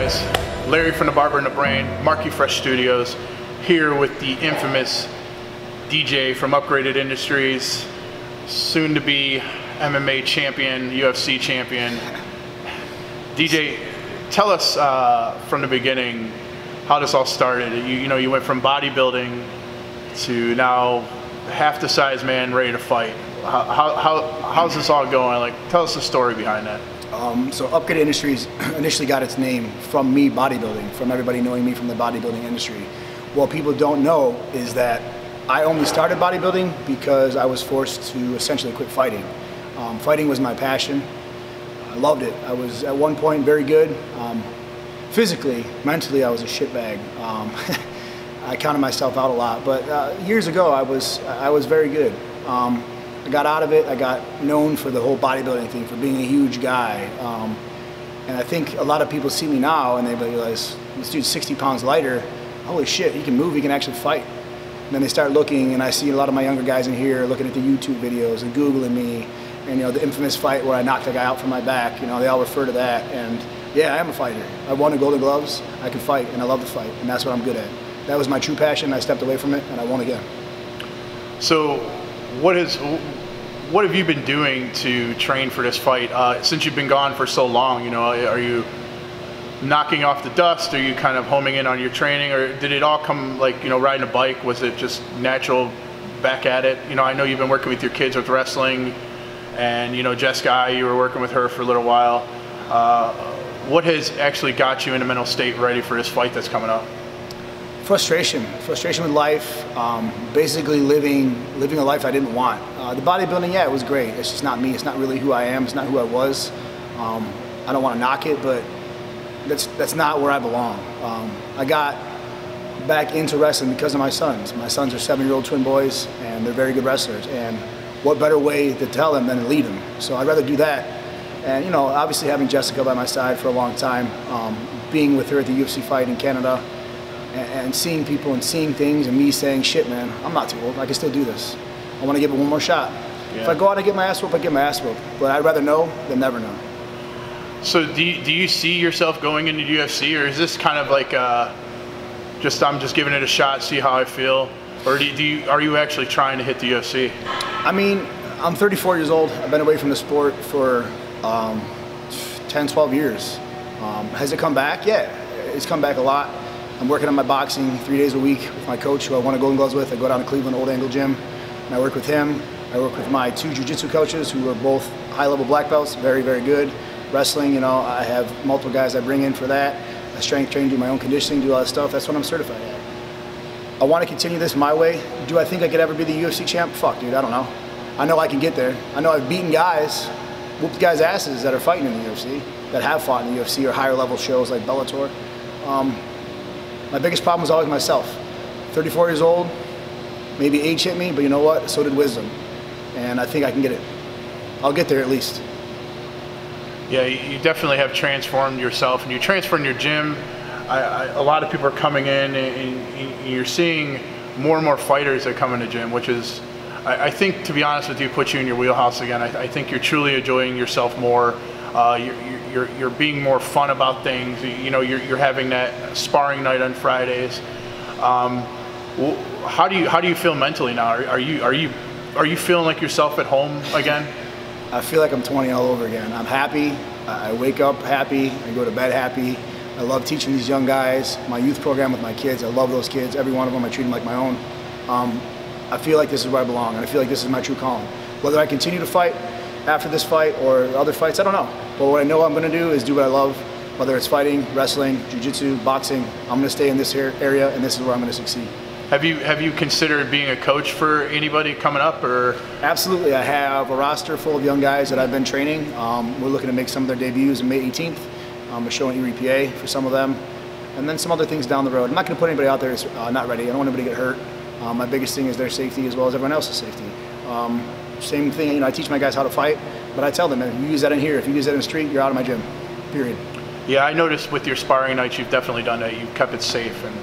guys? Larry from the Barber and the Brain, Marky Fresh Studios, here with the infamous DJ from Upgraded Industries, soon to be MMA champion, UFC champion. DJ, tell us from the beginning how this all started. You went from bodybuilding to now half the size man ready to fight. How's this all going? Like, tell us the story behind that. So Upgraded Industries initially got its name from me bodybuilding, from everybody knowing me from the bodybuilding industry. What people don't know is that I only started bodybuilding because I was forced to essentially quit fighting. Fighting was my passion. I loved it. I was at one point very good. Physically, mentally, I was a shitbag. I counted myself out a lot, but years ago I was very good. I got out of it. I got known for the whole bodybuilding thing, for being a huge guy. And I think a lot of people see me now and they realize, this dude's 60 pounds lighter. Holy shit, he can move, he can actually fight. And then they start looking, and I see a lot of my younger guys in here looking at the YouTube videos and Googling me. And the infamous fight where I knocked a guy out from my back, they all refer to that. And yeah, I am a fighter. I won the Golden Gloves, I can fight, and I love to fight, and that's what I'm good at. That was my true passion. I stepped away from it, and I won again. So what have you been doing to train for this fight since you've been gone for so long? Are you knocking off the dust? Are you kind of homing in on your training, or did it all come like riding a bike? Was it just natural back at it? I know you've been working with your kids with wrestling, and Jessica, you were working with her for a little while. What has actually got you in a mental state ready for this fight that's coming up? Frustration with life, basically living a life I didn't want. The bodybuilding, yeah, it was great. It's just not me. It's not really who I am. It's not who I was. I don't want to knock it, but that's not where I belong. I got back into wrestling because of my sons. My sons are 7-year-old twin boys, and they're very good wrestlers. And what better way to tell them than to lead them? So I'd rather do that. And obviously having Jessica by my side for a long time, being with her at the UFC fight in Canada, and seeing people and seeing things, and me saying, shit, man, I'm not too old. I can still do this. I want to give it one more shot. Yeah. If I go out and get my ass whooped, I get my ass whooped. But I'd rather know than never know. So do you see yourself going into UFC, or is this kind of like I'm just giving it a shot, see how I feel? Or are you actually trying to hit the UFC? I mean, I'm 34 years old. I've been away from the sport for 10, 12 years. Has it come back? Yeah, it's come back a lot. I'm working on my boxing 3 days a week with my coach, who I won a Golden Gloves with. I go down to Cleveland, Old Angle Gym, and I work with him. I work with my 2 jiu-jitsu coaches, who are both high-level black belts, very, very good. Wrestling, I have multiple guys I bring in for that. I strength train, do my own conditioning, do all that stuff. That's what I'm certified at. I want to continue this my way. Do I think I could ever be the UFC champ? Fuck, dude, I don't know. I know I can get there. I know I've beaten guys, whooped guys' asses that are fighting in the UFC, that have fought in the UFC or higher level shows like Bellator. My biggest problem was always myself. 34 years old, maybe age hit me, but you know what? So did wisdom. And I think I can get it. I'll get there at least. Yeah, you definitely have transformed yourself, and you transformed your gym. A lot of people are coming in, and you're seeing more and more fighters that come in the gym, which is, I think, to be honest with you, put you in your wheelhouse again. I think you're truly enjoying yourself more. You're being more fun about things. You're having that sparring night on Fridays. How do you feel mentally now? Are you feeling like yourself at home again? I feel like I'm 20 all over again. I'm happy. I wake up happy. I go to bed happy. I love teaching these young guys. My youth program with my kids, I love those kids. Every one of them, I treat them like my own. I feel like this is where I belong, and I feel like this is my true calling. Whether I continue to fight after this fight or other fights, I don't know. But what I know I'm going to do is do what I love, whether it's fighting, wrestling, jiu-jitsu, boxing. I'm going to stay in this area, and this is where I'm going to succeed. Have you considered being a coach for anybody coming up, or? Absolutely. I have a roster full of young guys that I've been training. We're looking to make some of their debuts on May 18th. We're showing EPA for some of them, and then some other things down the road. I'm not going to put anybody out there that's not ready. I don't want anybody to get hurt. My biggest thing is their safety as well as everyone else's safety. Same thing, I teach my guys how to fight, but I tell them, if you use that in here, if you use that in the street, you're out of my gym, period. Yeah, I noticed with your sparring nights, you've definitely done that. You've kept it safe and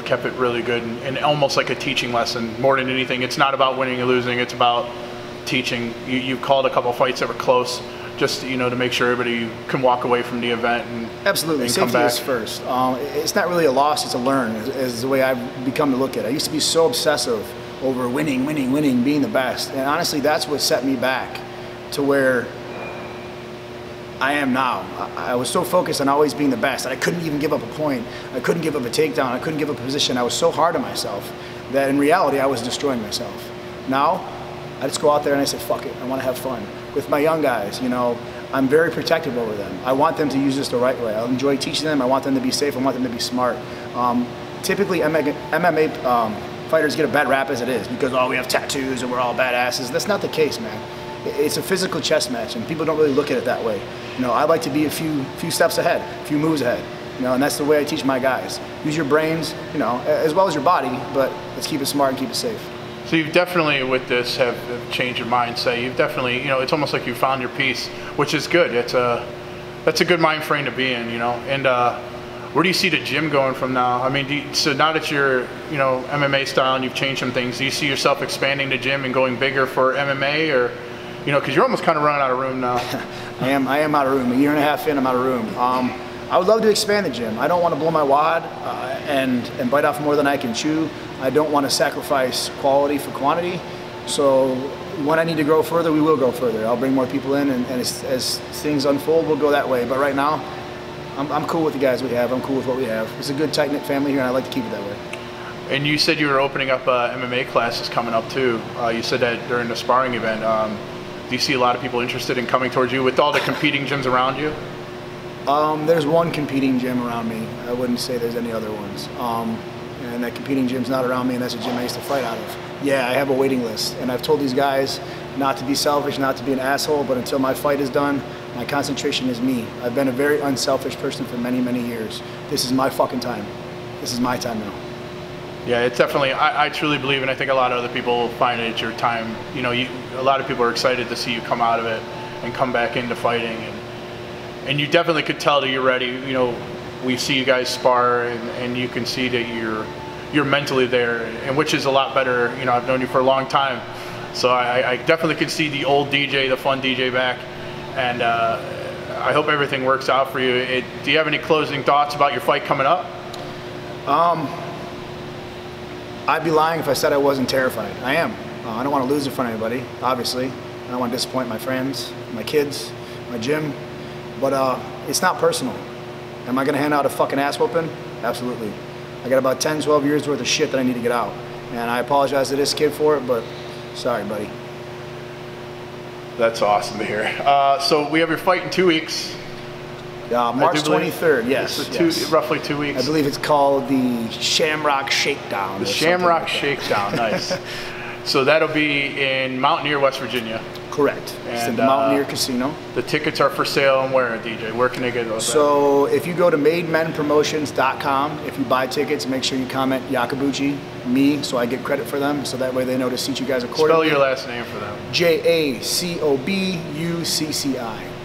kept it really good, and almost like a teaching lesson more than anything. It's not about winning or losing, it's about teaching. You've called a couple fights that were close. just to make sure everybody can walk away from the event and absolutely and safety come back. is first. It's not really a loss; it's a learn. Is the way I've become to look at it. I used to be so obsessive over winning, being the best, and honestly, that's what set me back to where I am now. I was so focused on always being the best that I couldn't even give up a point. I couldn't give up a takedown. I couldn't give up a position. I was so hard on myself that in reality I was destroying myself. Now, I just go out there and I say, fuck it, I want to have fun. With my young guys, I'm very protective over them. I want them to use this the right way. I enjoy teaching them. I want them to be safe. I want them to be smart. Typically, MMA fighters get a bad rap as it is because, we have tattoos and we're all badasses. That's not the case, man. It's a physical chess match, and people don't really look at it that way. I like to be a few steps ahead, a few moves ahead. And that's the way I teach my guys. Use your brains, as well as your body, but let's keep it smart and keep it safe. So you've definitely, with this, have changed your mindset. You've definitely, it's almost like you found your piece, which is good. That's a good mind frame to be in, And where do you see the gym going from now? I mean, so now that you're, MMA style and you've changed some things, do you see yourself expanding the gym and going bigger for MMA, or, because you're almost kind of running out of room now? I am out of room. A year and a half in, I'm out of room. I would love to expand the gym. I don't want to blow my wad and bite off more than I can chew. I don't want to sacrifice quality for quantity. So when I need to grow further, we will go further. I'll bring more people in, and as things unfold, we'll go that way. But right now, I'm cool with the guys we have. I'm cool with what we have. It's a good, tight-knit family here, and I like to keep it that way. And you said you were opening up MMA classes coming up too. You said that during the sparring event. Do you see a lot of people interested in coming towards you with all the competing gyms around you? There's one competing gym around me. I wouldn't say there's any other ones. And that competing gym's not around me, and that's a gym I used to fight out of. Yeah, I have a waiting list, and I've told these guys not to be selfish, not to be an asshole, but until my fight is done, my concentration is me. I've been a very unselfish person for many, many years. This is my fucking time. This is my time now. Yeah, it's definitely, I truly believe, and I think a lot of other people find it your time. A lot of people are excited to see you come out of it and come back into fighting, and you definitely could tell that you're ready. We see you guys spar, and you can see that you're mentally there, and which is a lot better. I've known you for a long time, so I definitely could see the old DJ, the fun DJ back, and I hope everything works out for you. Do you have any closing thoughts about your fight coming up? I'd be lying if I said I wasn't terrified. I am. I don't want to lose in front of anybody, obviously. I don't want to disappoint my friends, my kids, my gym, but it's not personal. Am I going to hand out a fucking ass whooping? Absolutely. I got about 10, 12 years worth of shit that I need to get out. And I apologize to this kid for it, but sorry, buddy. That's awesome to hear. So we have your fight in 2 weeks. March 23rd, yes. Roughly 2 weeks. I believe it's called the Shamrock Shakedown. The Shamrock Shakedown, nice. So that'll be in Mountaineer, West Virginia. Correct. It's in the Mountaineer Casino. The tickets are for sale, and where, DJ? Where can they get those? So if you go to mademenpromotions.com, if you buy tickets, make sure you comment Jacobucci, me, so I get credit for them, so that way they know to seat you guys accordingly. Spell your last name for them. Jacobucci.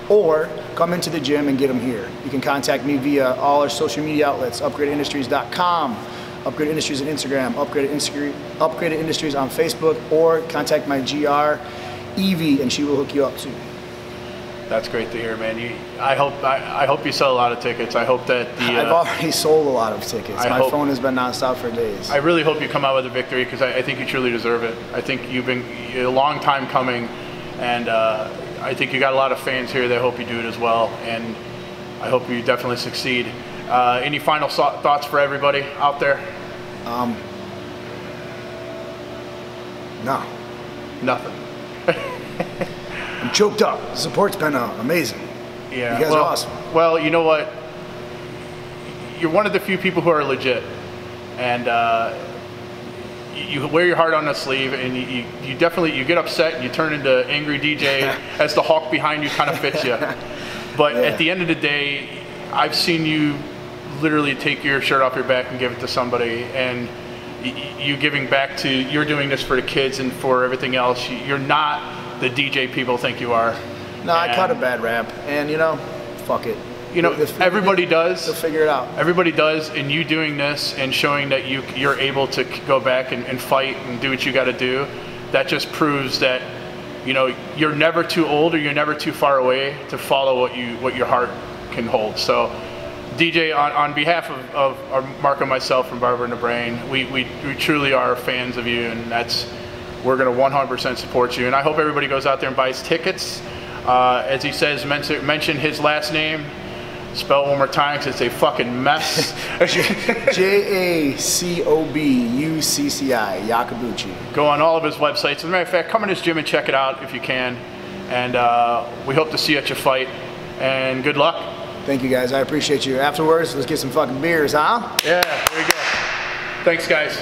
Or come into the gym and get them here. You can contact me via all our social media outlets, upgradedindustries.com, Upgraded Industries on Instagram, Upgraded Industries on Facebook, or contact my GR, Evie, and she will hook you up too. That's great to hear, man. I hope you sell a lot of tickets. I hope that I've already sold a lot of tickets. My phone has been nonstop for days. I really hope you come out with a victory, because I think you truly deserve it. I think you've been a long time coming, and I think you got a lot of fans here that hope you do it as well, and I hope you definitely succeed. Any final thoughts for everybody out there? No. Nothing. I'm choked up. The support's been amazing. Yeah. You guys are awesome. Well, you know what? You're one of the few people who are legit, and you wear your heart on the sleeve, and you definitely get upset and you turn into angry DJ as the Hulk behind you kind of fits you. But yeah, at the end of the day, I've seen you literally take your shirt off your back and give it to somebody, and you giving back to, you're doing this for the kids and for everything else. You're not the DJ people think you are. No, I caught a bad rap, and fuck it. Everybody does. They'll figure it out. Everybody does, and you doing this and showing that you're able to go back and fight and do what you got to do, that just proves that you know, you're never too old or you're never too far away to follow what your heart can hold. So DJ, on behalf of Mark and myself from Barber in the Brain, we truly are fans of you, and we're going to 100% support you. And I hope everybody goes out there and buys tickets. As he says, mention his last name. Spell it one more time because it's a fucking mess. Jacobucci, Jacobucci. Go on all of his websites. As a matter of fact, come in his gym and check it out if you can. And we hope to see you at your fight. And good luck. Thank you, guys. I appreciate you. Afterwards, let's get some fucking beers, huh? Yeah, there you go. Thanks, guys.